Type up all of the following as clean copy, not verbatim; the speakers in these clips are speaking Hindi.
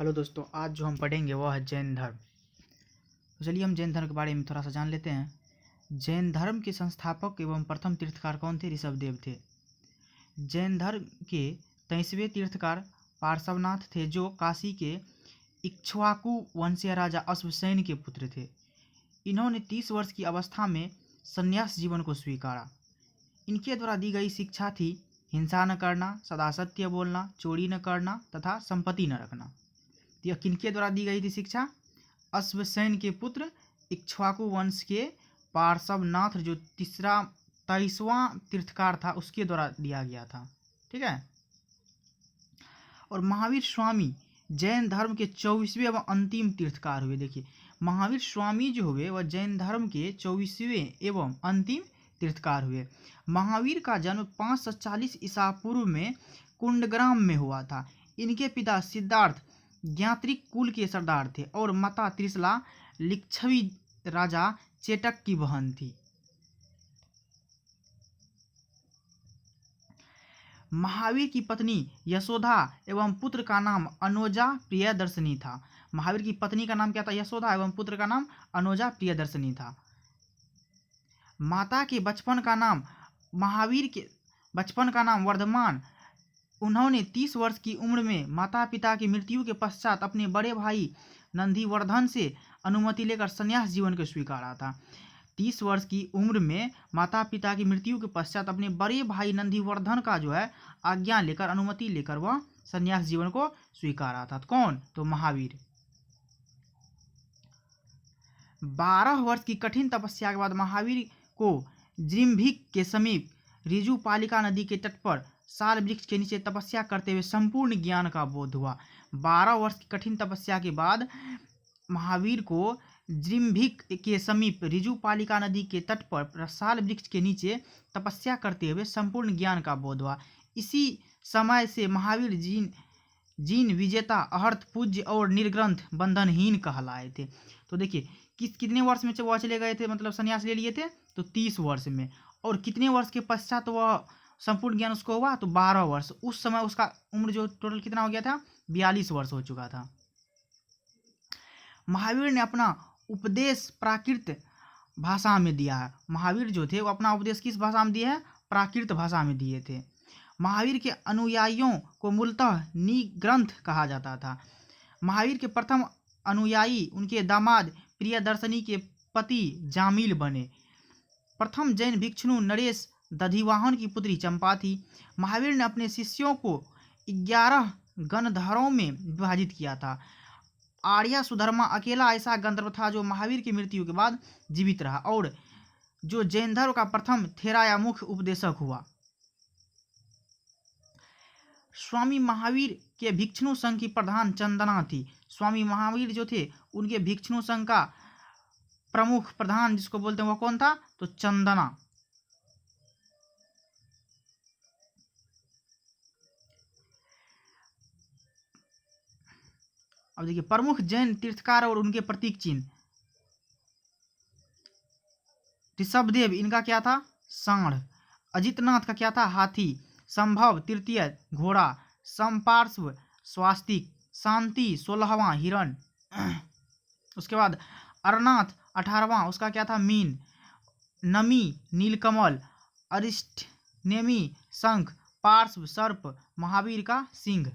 हेलो दोस्तों, आज जो हम पढ़ेंगे वह है जैन धर्म। तो चलिए हम जैन धर्म के बारे में थोड़ा सा जान लेते हैं। जैन धर्म के संस्थापक एवं प्रथम तीर्थकार कौन थे? ऋषभदेव थे। जैन धर्म के 23वें तीर्थकार पार्श्वनाथ थे, जो काशी के इक्ष्वाकु वंशीय राजा अश्वसेन के पुत्र थे। इन्होंने 30 वर्ष की अवस्था में संन्यास जीवन को स्वीकारा। इनके द्वारा दी गई शिक्षा थी हिंसा न करना, सदा सत्य बोलना, चोरी न करना तथा संपत्ति न रखना। यह किनके द्वारा दी गई थी शिक्षा? अश्वसेन के पुत्र इक्ष्वाकु वंश के पार्श्वनाथ, जो 23वां तीर्थकार था, उसके द्वारा दिया गया था। ठीक है। और महावीर स्वामी जैन धर्म के 24वें एवं अंतिम तीर्थकार हुए। देखिए, महावीर स्वामी जो हुए वह जैन धर्म के 24वें एवं अंतिम तीर्थकार हुए। महावीर का जन्म 540 ईसा पूर्व में कुंडग्राम में हुआ था। इनके पिता सिद्धार्थ ज्ञात्रिक कुल के सरदार थे और माता त्रिशला लिच्छवी राजा चेटक की बहन थी। महावीर की पत्नी यशोदा एवं पुत्र का नाम अनोजा प्रियदर्शनी था। महावीर की पत्नी का नाम क्या था? यशोदा, एवं पुत्र का नाम अनोजा प्रियदर्शनी था। माता के बचपन का नाम महावीर के बचपन का नाम वर्धमान। उन्होंने 30 वर्ष की उम्र में माता पिता की मृत्यु के पश्चात अपने बड़े भाई नंदीवर्धन से अनुमति लेकर संन्यास जीवन को स्वीकारा था। 30 वर्ष की उम्र में माता पिता की मृत्यु के पश्चात अपने बड़े भाई नंदीवर्धन का जो है आज्ञा लेकर, अनुमति लेकर वह संन्यास जीवन को स्वीकारा था। कौन? तो महावीर। 12 वर्ष की कठिन तपस्या के बाद महावीर को जिम्भिक के समीप ऋजुपालिका नदी के तट पर साल वृक्ष के नीचे तपस्या करते हुए संपूर्ण ज्ञान का बोध हुआ। 12 वर्ष की कठिन तपस्या के बाद महावीर को जिम्भिक के समीप ऋजुपालिका नदी के तट पर साल वृक्ष के नीचे तपस्या करते हुए संपूर्ण ज्ञान का बोध हुआ। इसी समय से महावीर जीन विजेता, अहर्त पूज्य और निर्ग्रंथ बंधनहीन कहलाए थे। तो देखिए, कितने वर्ष में वह चले गए थे, मतलब संन्यास ले लिए थे? तो 30 वर्ष में। और कितने वर्ष के पश्चात वह संपूर्ण ज्ञान उसको हुआ? तो 12 वर्ष। उस समय उसका उम्र जो टोटल कितना हो गया था? 42 वर्ष हो चुका था। महावीर ने अपना उपदेश प्राकृत भाषा में दिया है। महावीर जो थे वो अपना उपदेश किस भाषा में दिए हैं? प्राकृत भाषा में दिए थे। महावीर के अनुयायियों को मूलतः निग्रंथ कहा जाता था। महावीर के प्रथम अनुयायी उनके दामाद प्रियदर्शनी के पति जामिल बने। प्रथम जैन भिक्षु नरेश दधिवाहन की पुत्री चंपा थी। महावीर ने अपने शिष्यों को 11 गणधरों में विभाजित किया था। आर्या सुधर्मा अकेला ऐसा गंधर्व था जो महावीर की मृत्यु के बाद जीवित रहा और जो जैन धर्म का प्रथम थेराया मुख्य उपदेशक हुआ। स्वामी महावीर के भिक्षु संघ की प्रधान चंदना थी। स्वामी महावीर जो थे उनके भिक्षु संघ का प्रमुख प्रधान जिसको बोलते हैं वह कौन था? तो चंदना। अब देखिए, प्रमुख जैन तीर्थकार और उनके प्रतीक चिन्ह। ऋषभदेव, इनका क्या था? सांड। अजितनाथ का क्या था? हाथी। संभव तृतीय घोड़ा। समपार्श्व स्वास्तिक। शांति 16वां हिरण। उसके बाद अरनाथ 18वां, उसका क्या था? मीन। नमी नीलकमल। अरिष्टनेमी शंख। पार्श्व सर्प। महावीर का सिंह।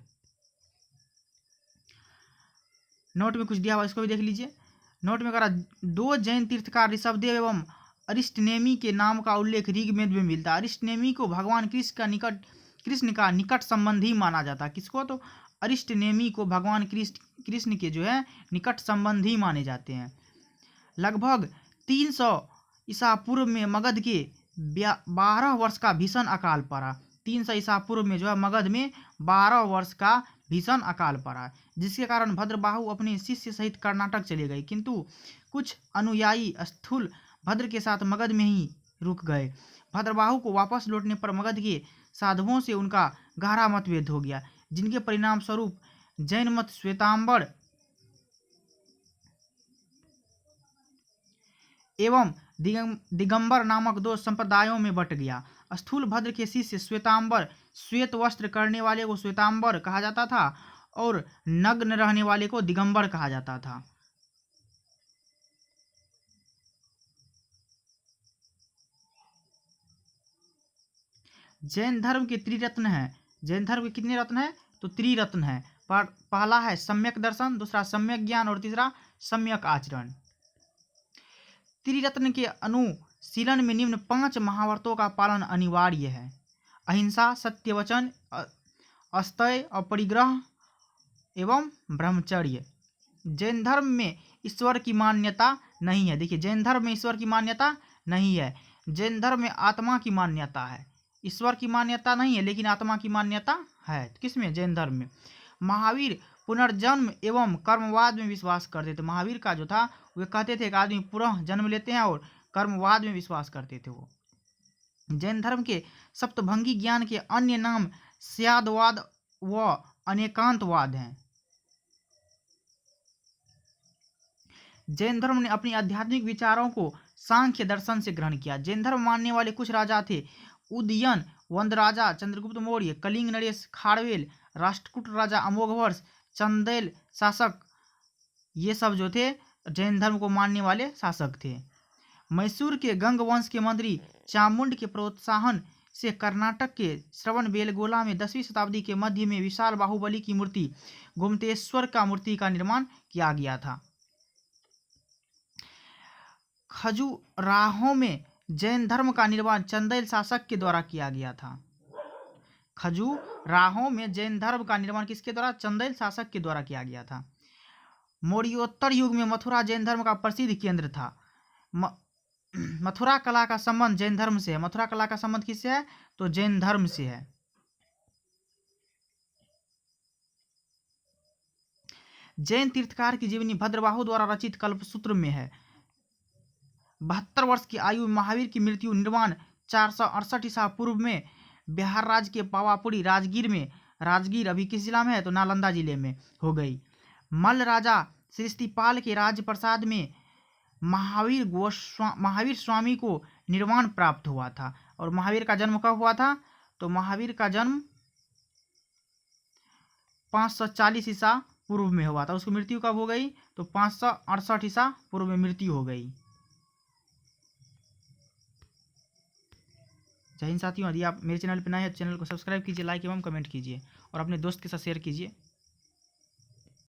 नोट में कुछ दिया हुआ, इसको भी देख लीजिए। नोट में करा 2 जैन तीर्थकार ऋषभदेव एवं अरिष्टनेमी के नाम का उल्लेख ऋग्वेद में मिलता है। अरिष्टनेमी को भगवान कृष्ण का निकट संबंधी माना जाता है। किसको? तो अरिष्टनेमी को भगवान कृष्ण के जो है निकट संबंधी माने जाते हैं। लगभग 300 ईसा पूर्व में मगध के 12 वर्ष का भीषण अकाल पड़ा। 300 ईसा पूर्व में जो है मगध में 12 वर्ष का भीषण अकाल पड़ा, जिसके कारण भद्रबाहु अपने शिष्य सहित कर्नाटक चले गए, किंतु कुछ अनुयायी स्थूल भद्र के साथ मगध में ही रुक गए। भद्रबाहु को वापस लौटने पर मगध के साधुओं से उनका गहरा मतभेद हो गया, जिनके परिणाम स्वरूप जैन मत श्वेतांबर एवं दिगंबर नामक 2 संप्रदायों में बट गया। स्थूल भद्र के शिष्य श्वेतांबर, श्वेत वस्त्र करने वाले को श्वेतांबर कहा जाता था और नग्न रहने वाले को दिगंबर कहा जाता था। जैन धर्म के त्रिरत्न है। जैन धर्म के कितने रत्न है? तो त्रिरत्न है। पहला है सम्यक दर्शन, दूसरा सम्यक ज्ञान और तीसरा सम्यक आचरण। त्रिरत्न के अनुशीलन में निम्न 5 महाव्रतों का पालन अनिवार्य है: अहिंसा, सत्यवचन, अस्तेय, अपरिग्रह एवं ब्रह्मचर्य। जैन धर्म में ईश्वर की मान्यता नहीं है। देखिए, जैन धर्म में ईश्वर की मान्यता नहीं है। जैन धर्म में आत्मा की मान्यता है। ईश्वर की मान्यता नहीं है, लेकिन आत्मा की मान्यता है। किसमें? जैन धर्म में। महावीर पुनर्जन्म एवं कर्मवाद में विश्वास करते थे। महावीर का जो था, वे कहते थे कि आदमी पुनः जन्म लेते हैं, और कर्मवाद में विश्वास करते थे वो। जैन धर्म के सप्तभंगी ज्ञान के अन्य नाम स्यादवाद व अनेकांतवाद हैं। जैन धर्म ने अपनी आध्यात्मिक विचारों को सांख्य दर्शन से ग्रहण किया। जैन धर्म मानने वाले कुछ राजा थे: उदयन, वंदराजा, चंद्रगुप्त मौर्य, कलिंग नरेश, खारवेल, राष्ट्रकूट राजा अमोघवर्ष, चंदेल शासक। ये सब जो थे जैन धर्म को मानने वाले शासक थे। मैसूर के गंग वंश के मंत्री चामुंड के प्रोत्साहन से कर्नाटक के श्रवणबेलगोला में 10वीं शताब्दी के मध्य में विशाल बाहुबली की मूर्ति गोमतेश्वर का मूर्ति का निर्माण किया गया था। खजुराहो में जैन धर्म का निर्माण चंदेल शासक के द्वारा किया गया था। खजुराहो में जैन धर्म का निर्माण किसके द्वारा? चंदेल शासक के द्वारा किया गया था। मौर्योत्तर युग में मथुरा जैन धर्म का प्रसिद्ध केंद्र था। मथुरा कला का संबंध जैन धर्म से है। मथुरा कला का संबंध किससे है? तो जैन धर्म से है। जैन तीर्थकार की जीवनी भद्रबाहु द्वारा रचित कल्पसूत्र में है। 72 वर्ष की आयु में महावीर की मृत्यु निर्माण 468 ईसा पूर्व में बिहार राज्य के पावापुरी राजगीर अभी किस जिला में है? तो नालंदा जिले में हो गई। मल्ल राजा सृष्टिपाल के राज्य प्रसाद में महावीर स्वामी को निर्वाण प्राप्त हुआ था। और महावीर का जन्म कब हुआ था? तो महावीर का जन्म 540 ईसा पूर्व में हुआ था। उसकी मृत्यु कब हो गई? तो 568 ईसा पूर्व में मृत्यु हो गई। जय हिंद साथियों। यदि आप मेरे चैनल पर नए हैं तो चैनल को सब्सक्राइब कीजिए, लाइक एवं कमेंट कीजिए और अपने दोस्त के साथ शेयर कीजिए।